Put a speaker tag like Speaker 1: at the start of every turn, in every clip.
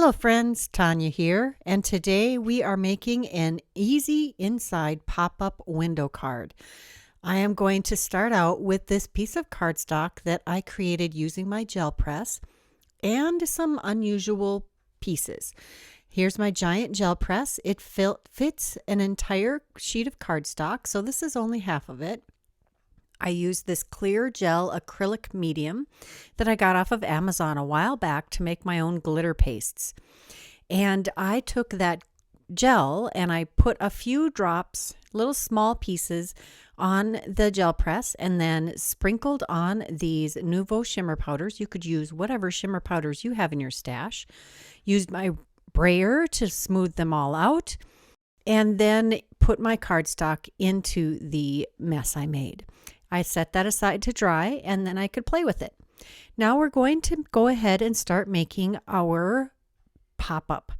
Speaker 1: Hello friends, Tanya here, and today we are making an easy inside pop-up window card. I am going to start out with this piece of cardstock that I created using my gel press and some unusual pieces. Here's my giant gel press. It fits an entire sheet of cardstock, so this is only half of it. I used this clear gel acrylic medium that I got off of Amazon a while back to make my own glitter pastes. And I took that gel and I put a few drops, little small pieces, on the gel press and then sprinkled on these Nouveau shimmer powders. You could use whatever shimmer powders you have in your stash. Used my brayer to smooth them all out and then put my cardstock into the mess I made. I set that aside to dry and then I could play with it. Now we're going to go ahead and start making our pop-up.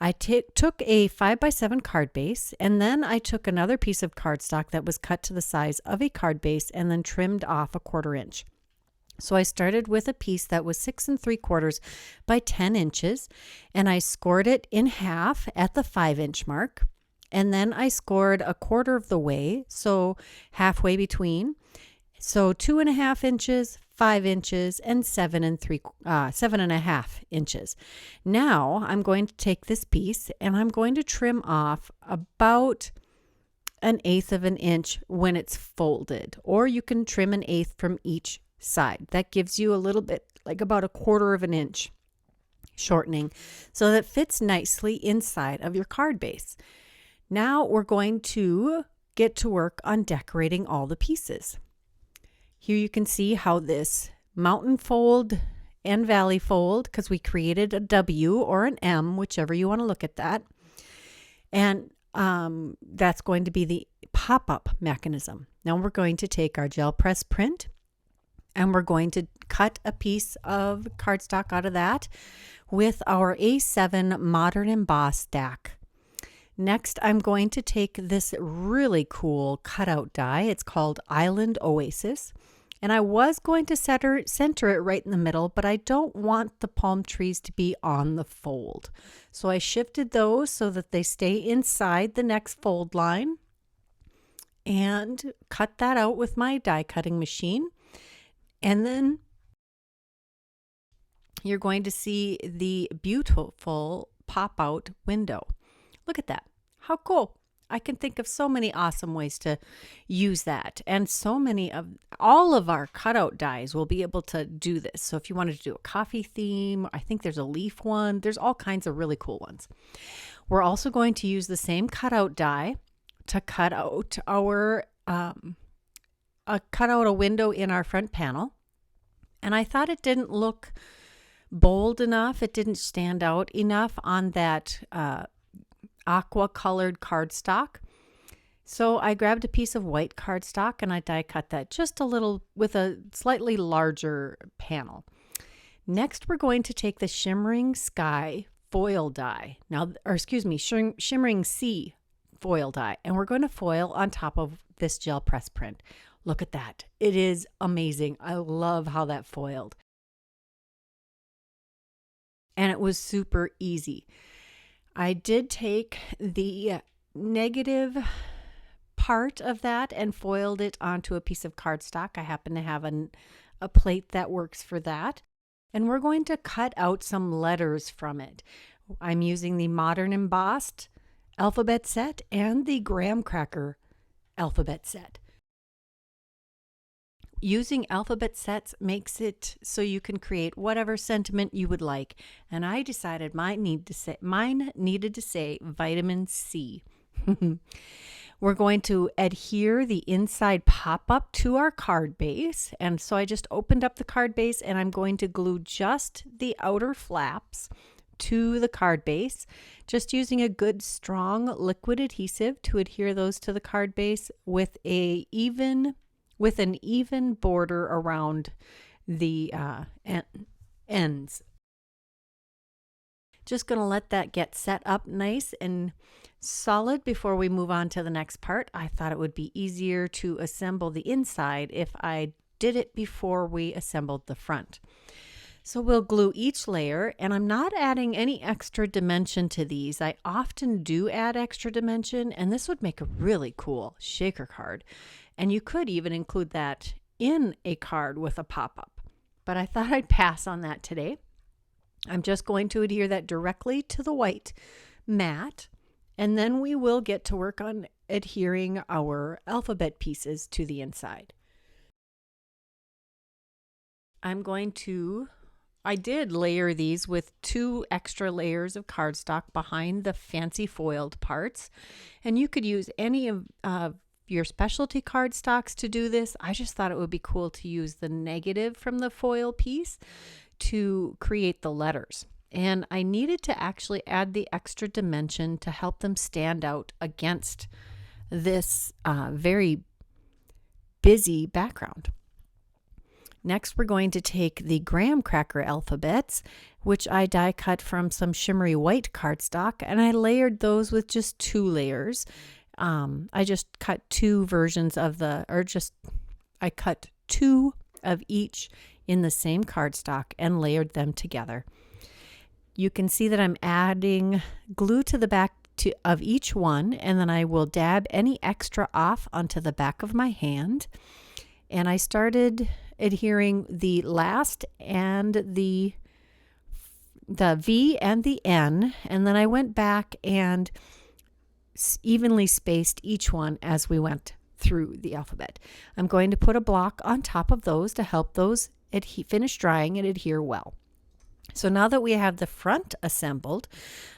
Speaker 1: I took a 5x7 card base and then I took another piece of cardstock that was cut to the size of a card base and then trimmed off 1/4 inch. So I started with a piece that was 6 3/4 by 10 inches and I scored it in half at the 5-inch mark. And then I scored 1/4 of the way, so halfway between. So 2.5 inches, 5 inches, and 7.5 inches. Now I'm going to take this piece and I'm going to trim off about 1/8 of an inch when it's folded, or you can trim 1/8 from each side. That gives you a little bit, like about 1/4 of an inch shortening, so that it fits nicely inside of your card base. Now we're going to get to work on decorating all the pieces. Here you can see how this mountain fold and valley fold, because we created a W or an M, whichever you want to look at that. And that's going to be the pop-up mechanism. Now we're going to take our gel press print and we're going to cut a piece of cardstock out of that with our A7 Modern Embossed stack. Next, I'm going to take this really cool cutout die. It's called Island Oasis. And I was going to center it right in the middle, but I don't want the palm trees to be on the fold. So I shifted those so that they stay inside the next fold line and cut that out with my die cutting machine. And then you're going to see the beautiful pop-out window. Look at that. How cool. I can think of so many awesome ways to use that. And so many of all of our cutout dies will be able to do this. So if you wanted to do a coffee theme, I think there's a leaf one. There's all kinds of really cool ones. We're also going to use the same cutout die to cut out our cut out a window in our front panel. And I thought it didn't look bold enough. It didn't stand out enough on that aqua colored cardstock. So I grabbed a piece of white cardstock and I die cut that just a little with a slightly larger panel. Next, we're going to take the Shimmering Sky Foil Die. Shimmering Sea Foil Die. And we're going to foil on top of this gel press print. Look at that. It is amazing. I love how that foiled. And it was super easy. I did take the negative part of that and foiled it onto a piece of cardstock. I happen to have a plate that works for that. And we're going to cut out some letters from it. I'm using the Modern Embossed alphabet set and the graham cracker alphabet set. Using alphabet sets makes it so you can create whatever sentiment you would like. And I decided mine needed to say vitamin C. We're going to adhere the inside pop-up to our card base. And so I just opened up the card base and I'm going to glue just the outer flaps to the card base, just using a good strong liquid adhesive to adhere those to the card base with an even border around the ends. Just going to let that get set up nice and solid before we move on to the next part. I thought it would be easier to assemble the inside if I did it before we assembled the front. So we'll glue each layer, and I'm not adding any extra dimension to these. I often do add extra dimension, and this would make a really cool shaker card. And you could even include that in a card with a pop-up. But I thought I'd pass on that today. I'm just going to adhere that directly to the white mat, and then we will get to work on adhering our alphabet pieces to the inside. I did layer these with 2 extra layers of cardstock behind the fancy foiled parts, and you could use any of your specialty cardstocks to do this. I just thought it would be cool to use the negative from the foil piece to create the letters. And I needed to actually add the extra dimension to help them stand out against this very busy background. Next, we're going to take the graham cracker alphabets, which I die cut from some shimmery white cardstock, and I layered those with just 2 layers. I just cut 2 versions of I cut 2 of each in the same cardstock and layered them together. You can see that I'm adding glue to the back of each one, and then I will dab any extra off onto the back of my hand. And I started adhering the last and the V and the N, and then I went back and evenly spaced each one as we went through the alphabet. I'm going to put a block on top of those to help those finish drying and adhere well. So now that we have the front assembled,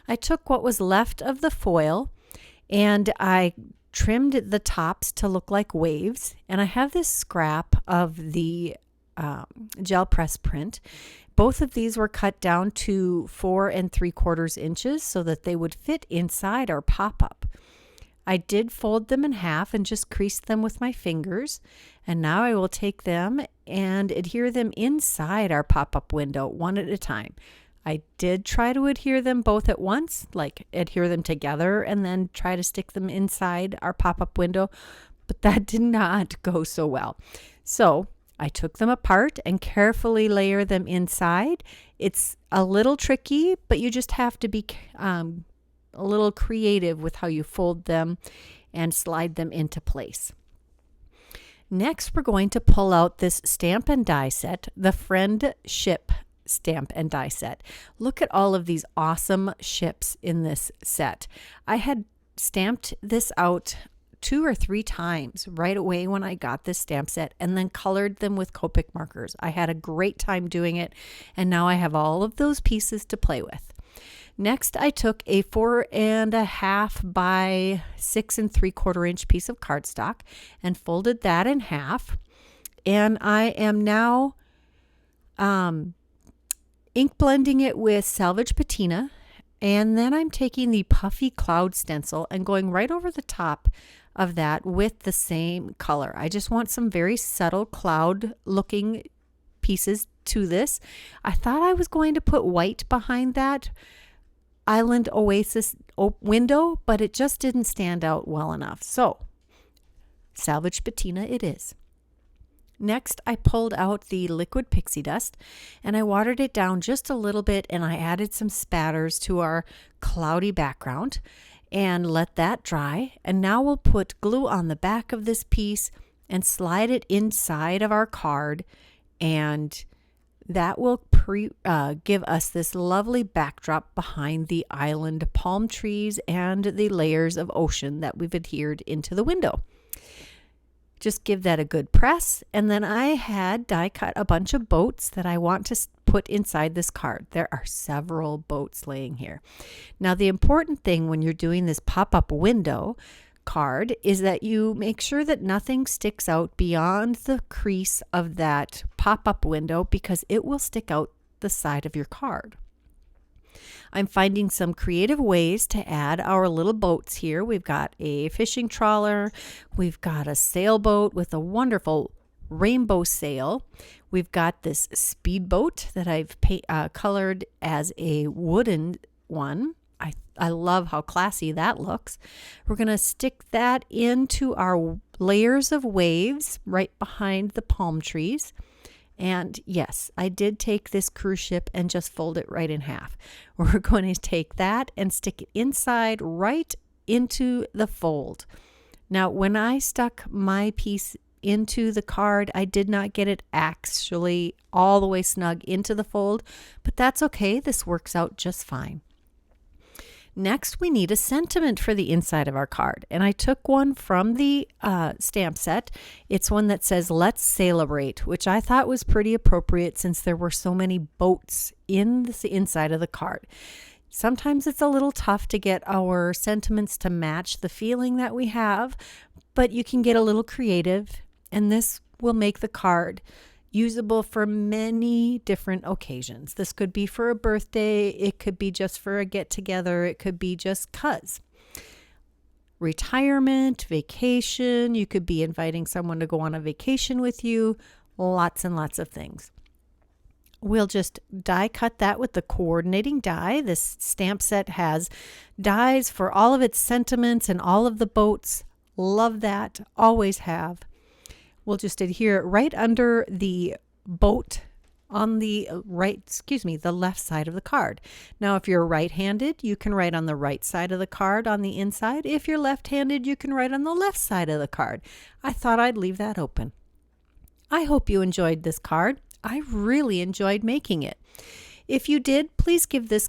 Speaker 1: I took what was left of the foil and I trimmed the tops to look like waves, and I have this scrap of the gel press print. Both of these were cut down to 4 3/4 inches so that they would fit inside our pop-up. I did fold them in half and just creased them with my fingers, and now I will take them and adhere them inside our pop-up window one at a time. I did try to adhere them both at once, like adhere them together and then try to stick them inside our pop-up window, but that did not go so well. So I took them apart and carefully layer them inside. It's a little tricky, but you just have to be a little creative with how you fold them and slide them into place. Next, we're going to pull out this stamp and die set, the Friendship stamp and die set. Look at all of these awesome ships in this set. I had stamped this out 2 or 3 times right away when I got this stamp set, and then colored them with Copic markers. I had a great time doing it, and now I have all of those pieces to play with. Next, I took a 4.5 by 6 3/4 inch piece of cardstock and folded that in half. And I am now ink blending it with Salvaged Patina. And then I'm taking the Puffy cloud stencil and going right over the top of that with the same color. I just want some very subtle cloud looking pieces to this. I thought I was going to put white behind that Island Oasis window, but it just didn't stand out well enough. So Salvaged Patina it is. Next, I pulled out the liquid pixie dust and I watered it down just a little bit, and I added some spatters to our cloudy background and let that dry. And now we'll put glue on the back of this piece and slide it inside of our card, and that will give us this lovely backdrop behind the island palm trees and the layers of ocean that we've adhered into the window. Just give that a good press, and then I had die cut a bunch of boats that I want to put inside this card. There are several boats laying here. Now, the important thing when you're doing this pop-up window card is that you make sure that nothing sticks out beyond the crease of that pop-up window, because it will stick out the side of your card. I'm finding some creative ways to add our little boats here. We've got a fishing trawler. We've got a sailboat with a wonderful rainbow sail. We've got this speedboat that I've colored as a wooden one. I love how classy that looks. We're going to stick that into our layers of waves right behind the palm trees. And yes, I did take this cruise ship and just fold it right in half. We're going to take that and stick it inside right into the fold. Now, when I stuck my piece into the card, I did not get it actually all the way snug into the fold, but that's okay. This works out just fine. Next, we need a sentiment for the inside of our card. And I took one from the stamp set. It's one that says, "Let's Celebrate," which I thought was pretty appropriate since there were so many boats in the inside of the card. Sometimes it's a little tough to get our sentiments to match the feeling that we have, but you can get a little creative, and this will make the card usable for many different occasions. This could be for a birthday, it could be just for a get-together, it could be just 'cause. Retirement, vacation, you could be inviting someone to go on a vacation with you, lots and lots of things. We'll just die cut that with the coordinating die. This stamp set has dies for all of its sentiments and all of the boats. Love that, always have. We'll just adhere it right under the boat on the the left side of the card. Now, if you're right-handed, you can write on the right side of the card on the inside. If you're left-handed, you can write on the left side of the card. I thought I'd leave that open. I hope you enjoyed this card. I really enjoyed making it. If you did, please give this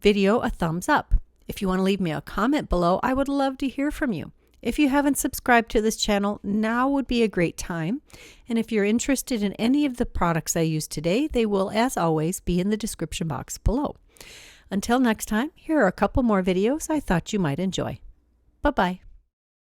Speaker 1: video a thumbs up. If you want to leave me a comment below, I would love to hear from you. If you haven't subscribed to this channel, now would be a great time. And if you're interested in any of the products I used today, they will, as always, be in the description box below. Until next time, here are a couple more videos I thought you might enjoy. Bye-bye.